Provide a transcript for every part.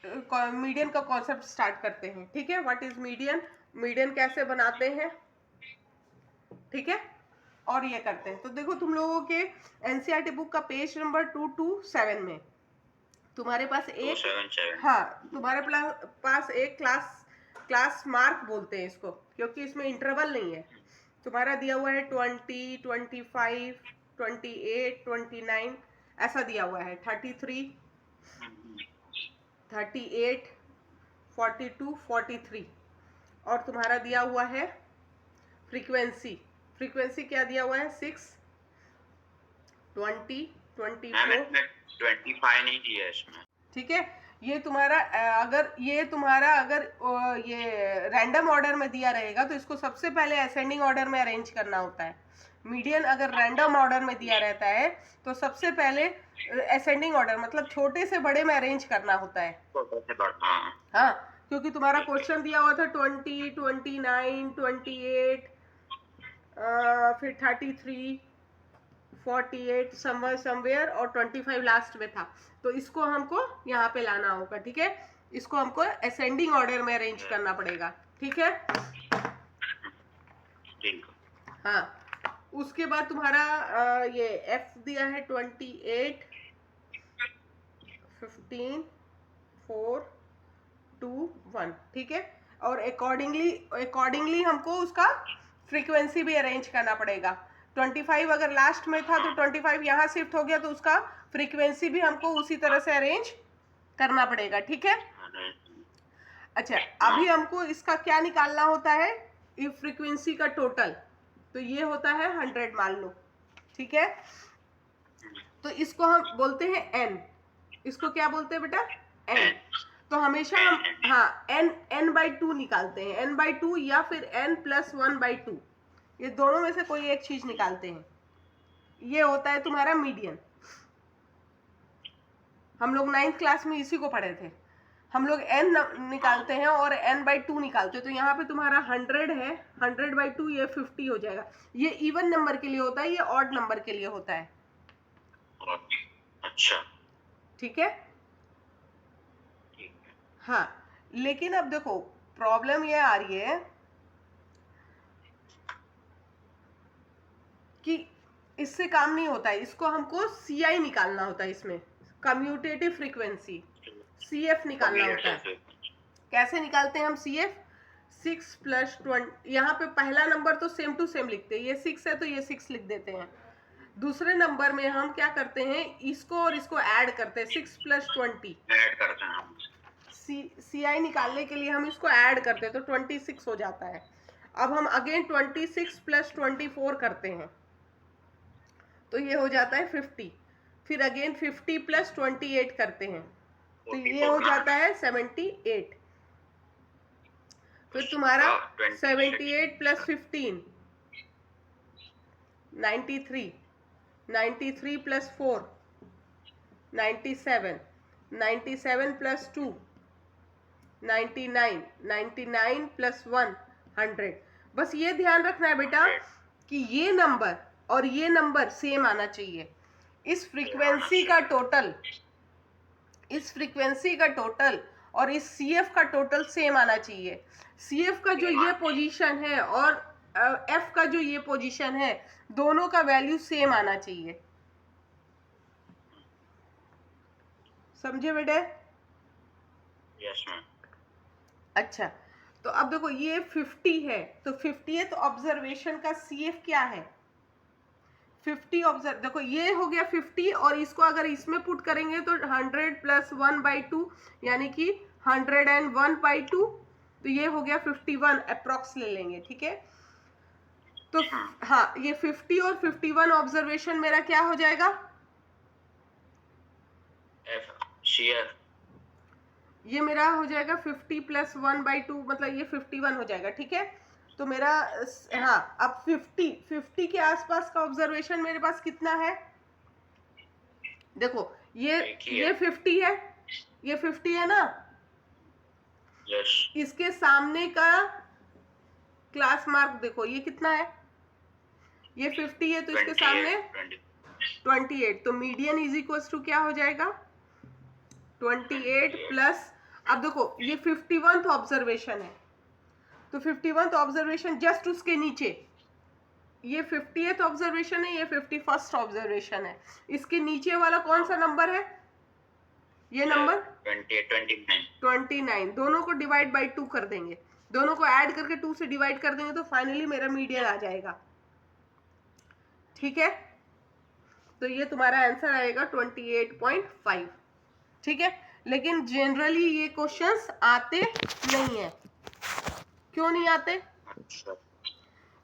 Median का concept start करते हैं। ठीक है, व्हाट इज मीडियन, मीडियन कैसे बनाते हैं, ठीक है, और ये करते हैं। तो देखो तुम लोगों के एनसीईआरटी बुक का पेज नंबर 227 में तुम्हारे पास एक, 277 हाँ तुम्हारे पास एक क्लास मार्क बोलते हैं इसको, क्योंकि इसमें इंटरवल नहीं है। तुम्हारा दिया हुआ है 20, 25, 28, 29 ऐसा दिया हुआ है, 33, 38, 42, 43। और तुम्हारा दिया हुआ है फ्रीक्वेंसी, फ्रीक्वेंसी क्या दिया हुआ है 6, 20, 24। 25 नहीं दिया इसमें। ठीक है, ये तुम्हारा अगर ये रैंडम ऑर्डर में दिया रहेगा तो इसको सबसे पहले असेंडिंग ऑर्डर में अरेंज करना होता है। मीडियन अगर रैंडम ऑर्डर में दिया रहता है तो सबसे पहले असेंडिंग ऑर्डर मतलब छोटे से बड़े में अरेंज करना होता है। हाँ, क्योंकि तुम्हारा क्वेश्चन दिया हुआ था 20, 29, 28, फिर 33, 48 समवेयर और 25 लास्ट में था। तो इसको हमको यहाँ पे लाना होगा। ठीक है, इसको हमको असेंडिंग ऑर्डर में अरेंज करना पड़ेगा। ठीक है, हाँ। उसके बाद तुम्हारा ये एफ दिया है 28, 15, 4, 2, 1। ठीक है, और अकॉर्डिंगली हमको उसका फ्रीक्वेंसी भी अरेंज करना पड़ेगा। 25 अगर लास्ट में था तो 25 यहाँ शिफ्ट हो गया तो उसका फ्रीक्वेंसी भी हमको उसी तरह से अरेंज करना पड़ेगा। ठीक है, अच्छा अभी हमको इसका क्या निकालना होता है, इस फ्रीक्वेंसी का टोटल, तो ये होता है 100 मान लो। ठीक है, तो इसको हम बोलते हैं n, इसको क्या बोलते हैं बेटा, n। तो हमेशा हम हाँ n/2 निकालते हैं, n/2 या फिर n+1/2, ये दोनों में से कोई एक चीज निकालते हैं। ये होता है तुम्हारा मीडियन। हम लोग 9th क्लास में इसी को पढ़े थे। हम लोग n निकालते हैं और n/2 निकालते हैं। तो यहाँ पे तुम्हारा 100 है, 100/2 ये 50 हो जाएगा। ये इवन नंबर के लिए होता है, ये ऑड नंबर के लिए होता है। अच्छा, ठीक है, हाँ। लेकिन अब देखो प्रॉब्लम ये आ रही है कि इससे काम नहीं होता है, इसको हमको CI निकालना होता है, इसमें कम्यूटेटिव फ्रीक्वेंसी CF निकालना होता है। कैसे निकालते हैं हम CF, 6 + 20। यहाँ पे पहला नंबर तो सेम टू सेम लिखते हैं, ये 6 है तो ये 6 लिख देते हैं। दूसरे नंबर में हम क्या करते हैं, इसको और इसको ऐड करते हैं, 6 + 20 ऐड करते हैं हम। CI निकालने के लिए हम इसको ऐड करते हैं तो 26 हो जाता है। अब हम अगेन 26 + 24 करते हैं तो ये हो जाता है 50। फिर अगेन 50 + 28 करते हैं तो ये हो जाता है 78। फिर तुम्हारा 78 + 15 93, 93 + 4 97, 97 + 2 99, 99 + 1 100। बस ये ध्यान रखना है बेटा कि ये नंबर और ये नंबर सेम आना चाहिए। इस फ्रीक्वेंसी का टोटल और इस CF का टोटल सेम आना चाहिए। CF का जो ये पोजीशन है और F का जो ये पोजीशन है, दोनों का वैल्यू सेम आना चाहिए। समझे बेटे? Yes ma'am. अच्छा, तो अब देखो ये 50 है तो 50th ऑब्जर्वेशन का CF क्या है, 50 ऑब्जर्व, देखो ये हो गया 50 और इसको अगर इसमें पुट करेंगे तो 100 + 1/2 यानी कि 101/2, तो ये हो गया 51 अप्रॉक्स ले लेंगे। ठीक है, तो हाँ ये 50 और 51 ऑब्जर्वेशन मेरा क्या हो जाएगा, CF ये मेरा हो जाएगा 50 + 1/2 मतलब ये 51 हो जाएगा। ठीक है, तो मेरा हाँ अब 50 के आसपास का ऑब्जर्वेशन मेरे पास कितना है, देखो ये 50 है, ये 50 है ना। यस। इसके सामने का क्लास मार्क देखो ये कितना है, ये 50 है तो इसके सामने 28। तो मीडियन इज इक्वल टू क्या हो जाएगा, 28 + अब देखो ये 51th ऑब्जर्वेशन है, तो 51th ऑब्जर्वेशन जस्ट उसके नीचे, ये 50th ऑब्जर्वेशन है, ये 51st ऑब्जर्वेशन है, इसके नीचे वाला कौन सा नंबर है? ये नंबर 29। दोनों को डिवाइड बाई 2 कर देंगे, दोनों को ऐड करके 2 से डिवाइड कर देंगे तो फाइनली मेरा मीडियन आ जाएगा। ठीक है, तो ये तुम्हारा आंसर आएगा 28.5। ठीक है, लेकिन जनरली ये क्वेश्चंस आते नहीं है। क्यों नहीं आते?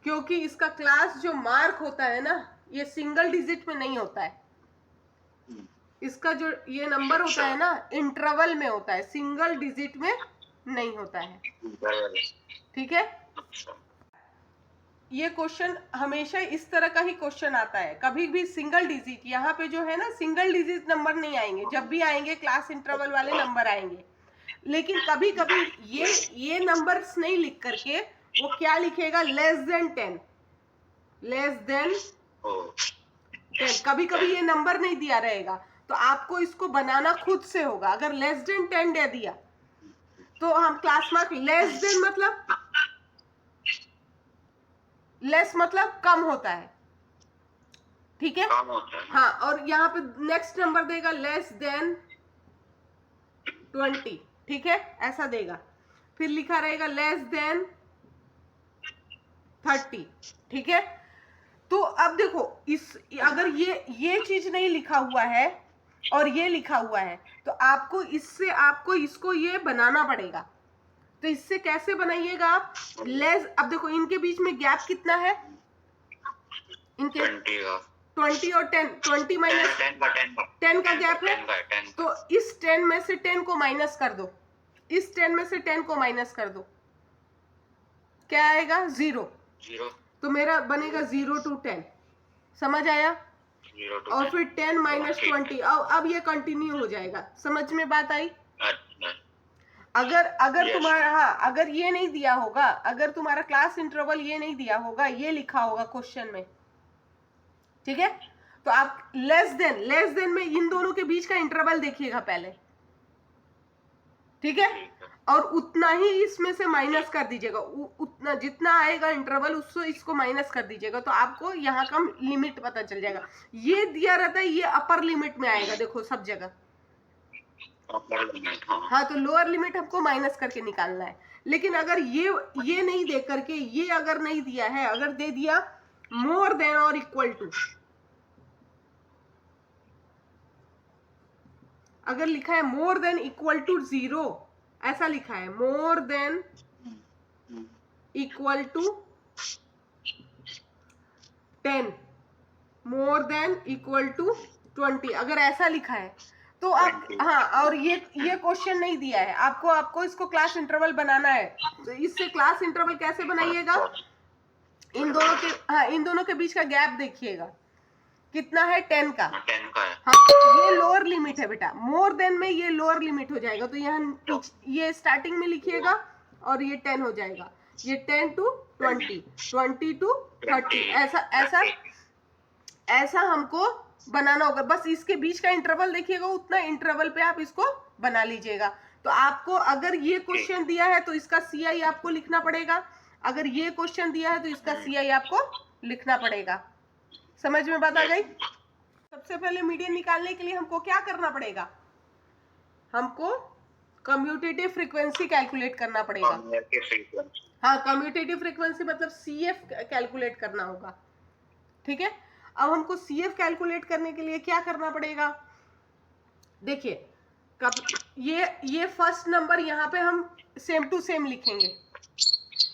क्योंकि इसका क्लास जो मार्क होता है ना, ये सिंगल डिजिट में नहीं होता है। इसका जो ये नंबर होता है ना, इंटरवल में होता है, सिंगल डिजिट में नहीं होता है। ठीक है, ये क्वेश्चन हमेशा इस तरह का ही क्वेश्चन आता है, कभी भी सिंगल डिजिट, यहाँ पे जो है ना सिंगल डिजिट नंबर नहीं आएंगे, जब भी आएंगे क्लास इंटरवल वाले नंबर आएंगे। लेकिन कभी कभी ये नंबर्स नहीं लिख करके वो क्या लिखेगा, लेस देन 10, लेस देन 10। कभी कभी ये नंबर नहीं दिया रहेगा, तो आपको इसको बनाना खुद से होगा। अगर लेस देन 10 दे दिया तो हम क्लास मार्क, लेस देन मतलब लेस मतलब कम होता है। ठीक है, हाँ, और यहाँ पे नेक्स्ट नंबर देगा लेस देन 20। ठीक है, ऐसा देगा, फिर लिखा रहेगा लेस देन 30। ठीक है, तो अब देखो अगर ये चीज नहीं लिखा हुआ है और ये लिखा हुआ है, तो आपको इसको ये बनाना पड़ेगा। तो इससे कैसे बनाइएगा आप? लेस, अब देखो इनके बीच में गैप कितना है, इनके 20 और 10, 20 माइनस 10 का गैप है, तो इस 10 में से 10 को माइनस कर दो, इस 10 में से 10 को माइनस कर दो, क्या आएगा? 0। तो मेरा बनेगा 0 to 10। समझ आया? और फिर 10 माइनस 20, अब ये कंटिन्यू हो जाएगा। समझ में बात आई? अगर तुम्हारा, हाँ, अगर ये नहीं दिया होगा, अगर तुम्हारा क्लास इंटरवल ये नहीं दिया होगा, ये लिखा होगा क्वेश्चन में, ठीक है, तो आप लेस देन में इन दोनों के बीच का इंटरवल देखिएगा पहले। ठीक है, और उतना ही इसमें से माइनस कर दीजिएगा, उतना जितना आएगा इंटरवल उससे इसको माइनस कर दीजिएगा, तो आपको यहाँ का लिमिट पता चल जाएगा। ये दिया रहता है, ये अपर लिमिट में आएगा, देखो सब जगह। हाँ, तो लोअर लिमिट हमको माइनस करके निकालना है। लेकिन अगर ये नहीं दे करके, ये अगर नहीं दिया है, अगर दे दिया मोर देन और इक्वल टू, अगर लिखा है मोर देन इक्वल टू 0, ऐसा लिखा है more than equal to 10, more than equal to 20, अगर ऐसा लिखा है तो आप, हाँ, और ये क्वेश्चन नहीं दिया है आपको इसको क्लास इंटरवल बनाना है। तो इससे क्लास इंटरवल कैसे बनाइएगा? इन दोनों के बीच का गैप देखिएगा कितना है, 10 का। हाँ, ये लोअर लिमिट है बेटा, मोर देन में ये लोअर लिमिट हो जाएगा, तो यहाँ ये स्टार्टिंग में लिखिएगा और ये 10 हो जाएगा, ये 10 to 20, 20 to 30, ऐसा हमको बनाना होगा। बस इसके बीच का इंटरवल देखिएगा, उतना इंटरवल पे आप इसको बना लीजिएगा। तो आपको अगर ये क्वेश्चन दिया है तो इसका CI आपको लिखना पड़ेगा, अगर ये क्वेश्चन दिया है तो इसका CI आपको लिखना पड़ेगा। समझ में बात आ गई? सबसे पहले मीडियन निकालने के लिए हमको क्या करना पड़ेगा? हमको कम्यूटेटिव फ्रीक्वेंसी कैलकुलेट करना पड़ेगा। हाँ, कम्यूटेटिव फ्रीक्वेंसी मतलब CF कैलकुलेट करना होगा। ठीक है, अब हमको CF कैलकुलेट करने के लिए क्या करना पड़ेगा? देखिए, ये फर्स्ट नंबर यहाँ पे हम सेम टू सेम लिखेंगे,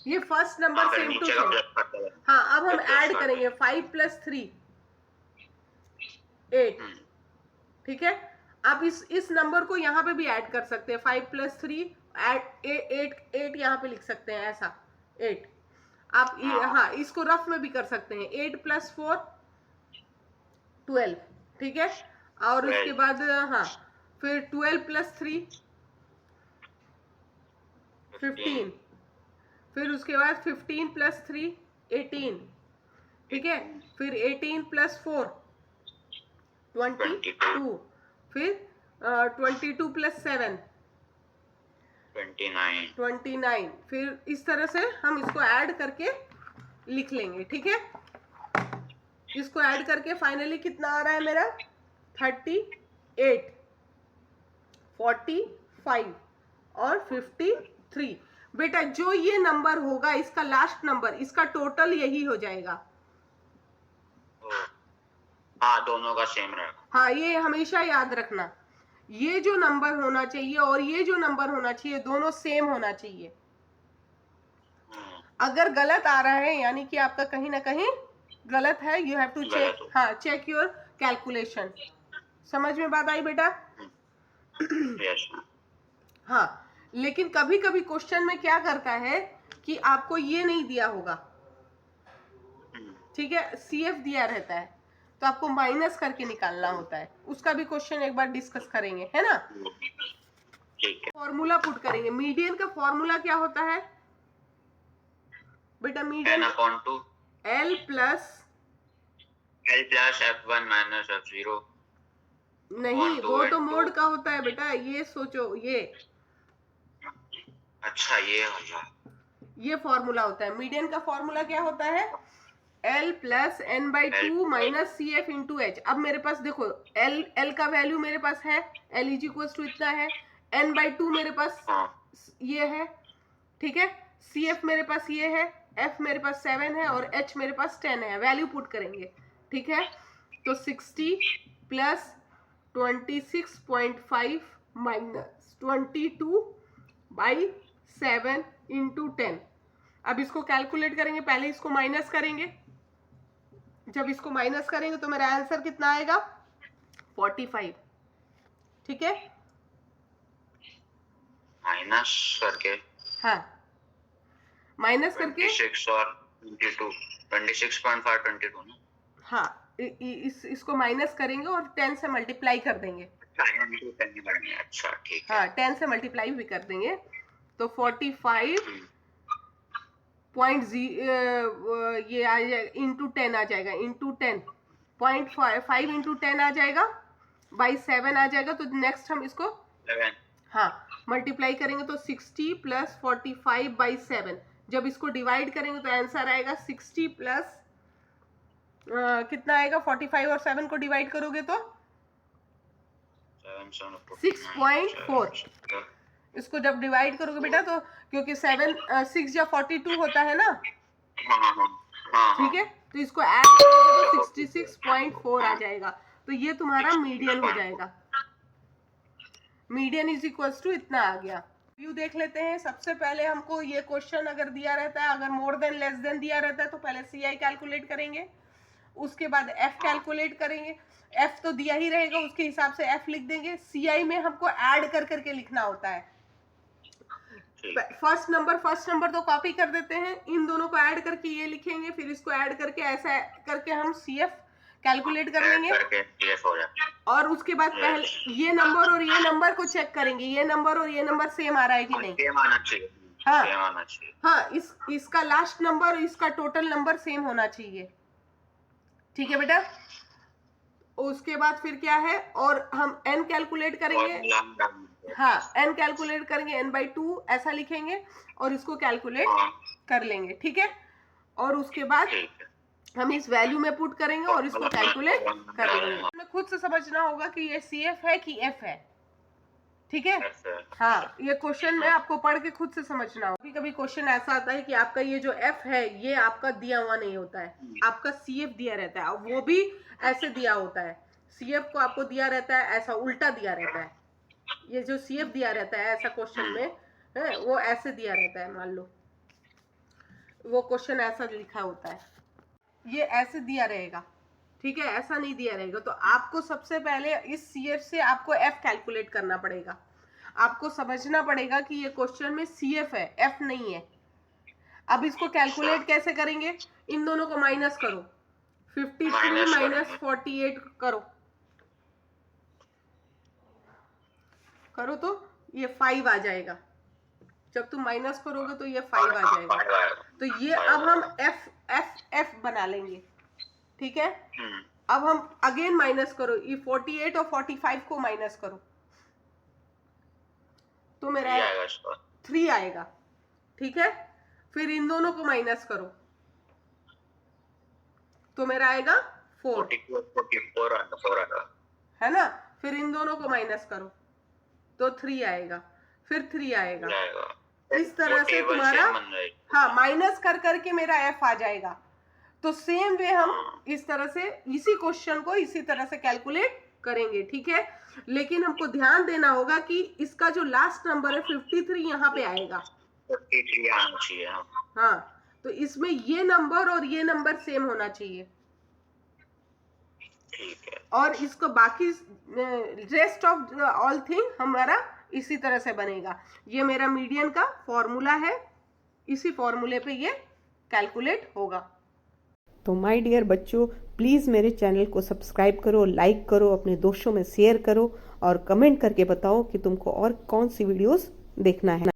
ये first number same to same. हाँ, अब हम ऐड करेंगे 5 + 3 8। ठीक है, आप इस नंबर को यहाँ पे भी ऐड कर सकते हैं, 5 + 3 8 यहाँ पे लिख सकते हैं, ऐसा 8। आप हाँ, इसको रफ में भी कर सकते हैं, 8 + 4 12। ठीक है, और उसके बाद हाँ, फिर 12 + 3 15, फिर उसके बाद 15 + 3 18। ठीक है, फिर 18 + 4 22, फिर 22 + 7 29. फिर इस तरह से हम इसको ऐड करके लिख लेंगे, ठीक है। इसको ऐड करके फाइनली कितना आ रहा है मेरा 38, 45 और 53। बेटा जो ये नंबर होगा इसका लास्ट नंबर, इसका टोटल यही हो जाएगा। हाँ, दोनों का सेम रहेगा। हाँ, ये हमेशा याद रखना, ये जो नंबर होना चाहिए और ये जो नंबर होना चाहिए दोनों सेम होना चाहिए। अगर गलत आ रहा है यानी कि आपका कहीं ना कहीं गलत है, यू हैव टू चेक। हाँ, चेक योर कैलकुलेशन। समझ में बात आई बेटा? यस। हाँ, लेकिन कभी कभी क्वेश्चन में क्या करता है कि आपको ये नहीं दिया होगा, ठीक है, CF दिया रहता है तो आपको माइनस करके निकालना होता है। उसका भी क्वेश्चन एक बार डिस्कस करेंगे, है ना। ठीक है। फॉर्मूला पुट करेंगे। मीडियन का फॉर्मूला क्या होता है बेटा? Median n/2 L plus F1 minus F0। नहीं, वो तो मोड का होता है बेटा, ये सोचो। ये अच्छा, ये हो गया। ये फॉर्मूला होता है। मीडियन का फॉर्मूला क्या होता है? L plus n/2 minus CF into H। अब मेरे पास देखो L का वैल्यू मेरे पास है, L इज इक्वल टू इतना है, n/2 मेरे पास ये है, ठीक है, CF मेरे पास ये है, F मेरे पास 7 है और H मेरे पास 10 है। वैल्यू पुट करेंगे, ठीक है। तो 60 प्लस 26.5 माइनस 22/7 इंटू 10। अब इसको कैलकुलेट करेंगे, पहले इसको माइनस करेंगे। जब इसको माइनस करेंगे तो मेरा आंसर कितना आएगा? 45, ठीक है। माइनस करके, हाँ, माइनस करके 26 और 22, 26.5 22 ना। हाँ, इसको माइनस करेंगे और 10 से मल्टीप्लाई कर देंगे। अच्छा, ठीक है। हाँ, 10 से मल्टीप्लाई भी कर देंगे तो 45 ये आ जाएगा इंटू 10 आ जाएगा, इंटू 10 0.5 इंटू 10 आ जाएगा, बाई 7 आ जाएगा। तो नेक्स्ट हम इसको 11। हाँ मल्टीप्लाई करेंगे तो 60 प्लस 45/7। जब इसको डिवाइड करेंगे तो आंसर आएगा 60 प्लस कितना आएगा? 45 और 7 को डिवाइड करोगे तो 6.4। इसको जब डिवाइड करोगे बेटा तो क्योंकि 6 या 42 होता है ना, ठीक है, तो इसको ऐड करोगे तो 66.4 आ जाएगा। तो ये तुम्हारा मीडियन हो जाएगा। मीडियन इज इक्वल्स टू इतना आ गया। व्यू देख लेते हैं। सबसे पहले हमको ये क्वेश्चन अगर दिया रहता है, अगर मोर देन लेस देन दिया रहता है तो पहले CI कैलकुलेट करेंगे, उसके बाद F कैलकुलेट करेंगे। F तो दिया ही रहेगा, उसके हिसाब से F लिख देंगे। CI में हमको ऐड कर करके लिखना होता है। फर्स्ट नंबर तो कॉपी कर देते हैं, इन दोनों को ऐड करके ये लिखेंगे, फिर इसको ऐड करके ऐसा करके हम CF कैलकुलेट कर लेंगे। और उसके बाद पहले ये नंबर और ये नंबर को चेक करेंगे, ये नंबर और ये नंबर सेम आ रहा है कि नहीं। सेम आना चाहिए। हाँ, सेम आना चाहिए। हाँ, इसका लास्ट नंबर और इसका टोटल नंबर सेम होना चाहिए, ठीक है बेटा। उसके बाद फिर क्या है, और हम n कैलकुलेट करेंगे। हाँ, n कैलकुलेट करेंगे, n/2 ऐसा लिखेंगे और इसको कैलकुलेट कर लेंगे, ठीक है। और उसके बाद हम इस वैल्यू में पुट करेंगे और इसको कैलकुलेट कर लेंगे। हमें खुद से समझना होगा कि ये CF है कि F है, ठीक है। हाँ, ये क्वेश्चन में आपको पढ़ के खुद से समझना होगा। कभी क्वेश्चन ऐसा आता है कि आपका ये जो F है ये आपका दिया हुआ नहीं होता है, आपका CF दिया रहता है, और वो भी ऐसे दिया होता है। CF को आपको दिया रहता है ऐसा, उल्टा दिया रहता है। ये जो CF दिया रहता है ऐसा क्वेश्चन में है, वो ऐसे दिया रहता है। मान लो वो क्वेश्चन ऐसा लिखा होता है, ये ऐसे दिया रहेगा, ठीक है, ऐसा नहीं दिया रहेगा। तो आपको सबसे पहले इस CF से आपको F कैलकुलेट करना पड़ेगा। आपको समझना पड़ेगा कि ये क्वेश्चन में CF है, F नहीं है। अब इसको कैलकुलेट कैसे करेंगे? इन दोनों को माइनस करो, 53 माइनस 48 करो तो ये 5 आ जाएगा। जब तुम माइनस करोगे तो ये 5 आ जाएगा। तो ये अब हम F बना लेंगे, ठीक है। अब हम अगेन माइनस करो, ये 48 और 45 को माइनस करो तो मेरा 3 आएगा, ठीक है। फिर इन दोनों को माइनस करो तो मेरा आएगा 4, 44 आएगा, है ना। फिर इन दोनों को माइनस करो तो 3 आएगा, फिर 3 आएगा। इस तरह से तुम्हारा, हाँ, माइनस कर करके मेरा f आ जाएगा। तो सेम वे हम इस तरह से इसी क्वेश्चन को इसी तरह से कैलकुलेट करेंगे, ठीक है। लेकिन हमको ध्यान देना होगा कि इसका जो लास्ट नंबर है 53 यहाँ पे आएगा, 53 आना चाहिए। हाँ, तो इसमें ये नंबर और ये नंबर सेम होना चाहिए, ठीक है। और इसको बाकी रेस्ट ऑफ ऑल थिंग हमारा इसी तरह से बनेगा। ये मेरा मीडियन का फॉर्मूला है, इसी फॉर्मूले पे ये कैलकुलेट होगा। तो माय डियर बच्चों, प्लीज़ मेरे चैनल को सब्सक्राइब करो, लाइक करो, अपने दोस्तों में शेयर करो और कमेंट करके बताओ कि तुमको और कौन सी वीडियोस देखना है।